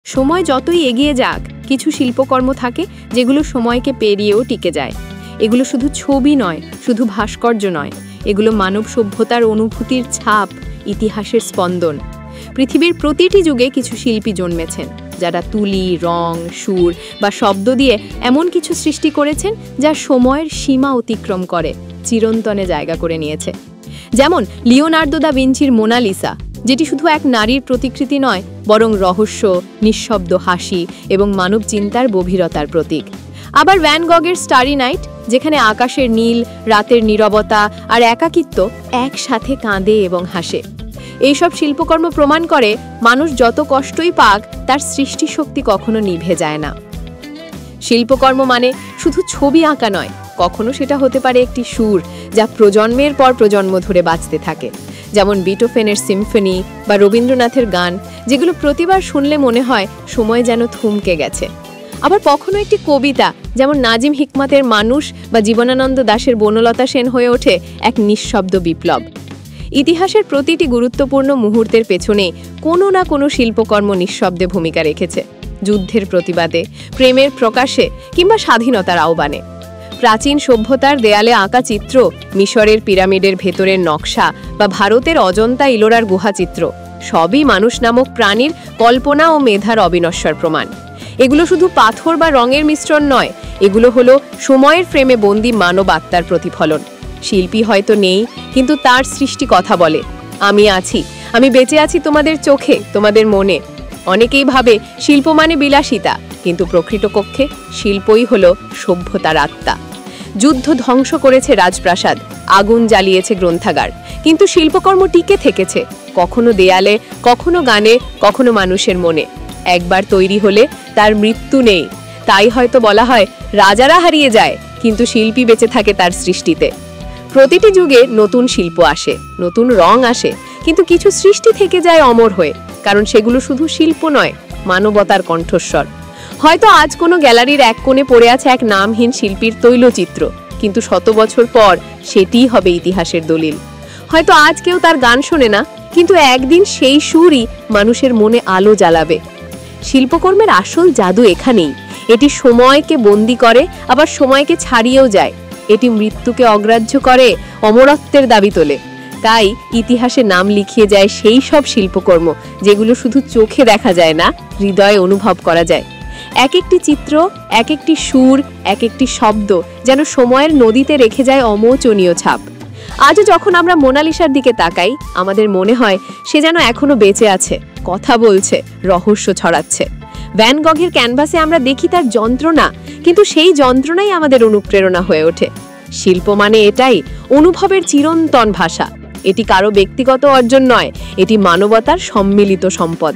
সময় যতই এগিয়ে যাক, কিছু শিল্পকর্ম থাকে যেগুলো সময়কে পেরিয়েও টিকে যায়। এগুলো শুধু ছবি নয়, শুধু ভাস্কর্য নয়, এগুলো মানব সভ্যতার অনুভূতির ছাপ, ইতিহাসের স্পন্দন। পৃথিবীর প্রতিটি যুগে কিছু শিল্পী জন্মেছেন, যারা তুলি, রং, সুর বা শব্দ দিয়ে এমন কিছু সৃষ্টি করেছেন যা সময়ের সীমা অতিক্রম করে চিরন্তনে জায়গা করে নিয়েছে। যেমন লিওনার্দো দা ভিঞ্চির মোনালিসা, যেটি শুধু এক নারীর প্রতিকৃতি নয়, বরং রহস্য, নিঃশব্দ হাসি এবং মানব চিন্তার গভীরতার প্রতীক। আবার ভ্যান গগের স্টারি নাইট, যেখানে আকাশের নীল, রাতের নীরবতা আর একাকিত্ব একসাথে কাঁদে এবং হাসে। এইসব শিল্পকর্ম প্রমাণ করে মানুষ যত কষ্টই পাক, তার সৃষ্টিশক্তি কখনো নিভে যায় না। শিল্পকর্ম মানে শুধু ছবি আঁকা নয়, কখনো সেটা হতে পারে একটি সুর যা প্রজন্মের পর প্রজন্ম ধরে বাজতে থাকে। যেমন বিটোফেনের সিম্ফনি বা রবীন্দ্রনাথের গান, যেগুলো প্রতিবার শুনলে মনে হয় সময় যেন থমকে গেছে। আবার কখনো একটি কবিতা, যেমন নাজিম হিকমতের মানুষ বা জীবনানন্দ দাশের বনলতা সেন হয়ে ওঠে এক নিঃশব্দ বিপ্লব। ইতিহাসের প্রতিটি গুরুত্বপূর্ণ মুহূর্তের পেছনে কোনো না কোনো শিল্পকর্ম নিঃশব্দে ভূমিকা রেখেছে। যুদ্ধের প্রতিবাদে, প্রেমের প্রকাশে কিংবা স্বাধীনতার আহ্বানে। প্রাচীন সভ্যতার দেয়ালে আঁকা চিত্র, মিশরের পিরামিডের ভেতরের নকশা বা ভারতের অজন্তা ইলোরার গুহাচিত্র, সবই মানুষ নামক প্রাণীর কল্পনা ও মেধার অবিনশ্বর প্রমাণ। এগুলো শুধু পাথর বা রঙের মিশ্রণ নয়, এগুলো হলো সময়ের ফ্রেমে বন্দী মানব আত্মার প্রতিফলন। শিল্পী হয়তো নেই, কিন্তু তার সৃষ্টি কথা বলে, আমি আছি, আমি বেঁচে আছি তোমাদের চোখে, তোমাদের মনে। অনেকেই ভাবে শিল্প মানে বিলাসিতা, কিন্তু প্রকৃতপক্ষে শিল্পই হলো সভ্যতার আত্মা। যুদ্ধ ধ্বংস করেছে রাজপ্রাসাদ, আগুন জ্বালিয়েছে গ্রন্থাগার, কিন্তু শিল্পকর্ম টিকে থেকেছে, কখনো দেয়ালে, কখনো গানে, কখনো মানুষের মনে। একবার তৈরি হলে তার মৃত্যু নেই। তাই হয়তো বলা হয়, রাজারা হারিয়ে যায়, কিন্তু শিল্পী বেঁচে থাকে তার সৃষ্টিতে। প্রতিটি যুগে নতুন শিল্প আসে, নতুন রং আসে, কিন্তু কিছু সৃষ্টি থেকে যায় অমর হয়ে, কারণ সেগুলো শুধু শিল্প নয়, মানবতার কণ্ঠস্বর। হয়তো আজ কোনো গ্যালারির এক কোণে পড়ে আছে এক নামহীন শিল্পীর তৈলচিত্র, কিন্তু 100 বছর পর সেটিই হবে ইতিহাসের দলিল। হয়তো আজ কেউ তার গান শোনে না, কিন্তু একদিন সেই সুরই মানুষের মনে আলো জ্বালাবে। শিল্পকর্মের আসল জাদু এখানেই। এটি সময়কে বন্দী করে, আবার সময়কে ছাড়িয়েও যায়। এটি মৃত্যুকে অগ্রাহ্য করে, অমরত্বের দাবি তোলে। তাই ইতিহাসে নাম লিখিয়ে যায় সেই সব শিল্পকর্ম যেগুলো শুধু চোখে দেখা যায় না, হৃদয়ে অনুভব করা যায়। এক একটি চিত্র, এক একটি সুর, এক একটি শব্দ যেন সময়ের নদীতে রেখে যায় অমোচনীয় ছাপ। আজও যখন আমরা মোনালিসার দিকে তাকাই, আমাদের মনে হয় সে যেন এখনো বেঁচে আছে, কথা বলছে, রহস্য ছড়াচ্ছে। ভ্যান গগের ক্যানভাসে আমরা দেখি তার যন্ত্রণা, কিন্তু সেই যন্ত্রণাই আমাদের অনুপ্রেরণা হয়ে ওঠে। শিল্প মানে এটাই, অনুভবের চিরন্তন ভাষা। এটি কারো ব্যক্তিগত অর্জন নয়, এটি মানবতার সম্মিলিত সম্পদ।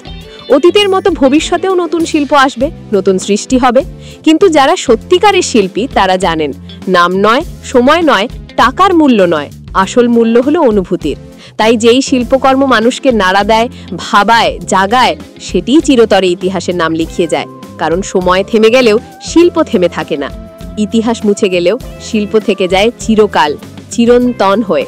অতীতের মতো ভবিষ্যতেও নতুন শিল্প আসবে, নতুন সৃষ্টি হবে, কিন্তু যারা সত্যিকারের শিল্পী তারা জানেন, নাম নয়, সময় নয়, টাকার মূল্য নয়, আসল মূল্য হলো অনুভূতির। তাই যেই শিল্পকর্ম মানুষকে নাড়া দেয়, ভাবায়, জাগায়, সেটিই চিরতরে ইতিহাসের নাম লিখিয়ে যায়। কারণ সময় থেমে গেলেও শিল্প থেমে থাকে না, ইতিহাস মুছে গেলেও শিল্প থেকে যায় চিরকাল, চিরন্তন হয়ে।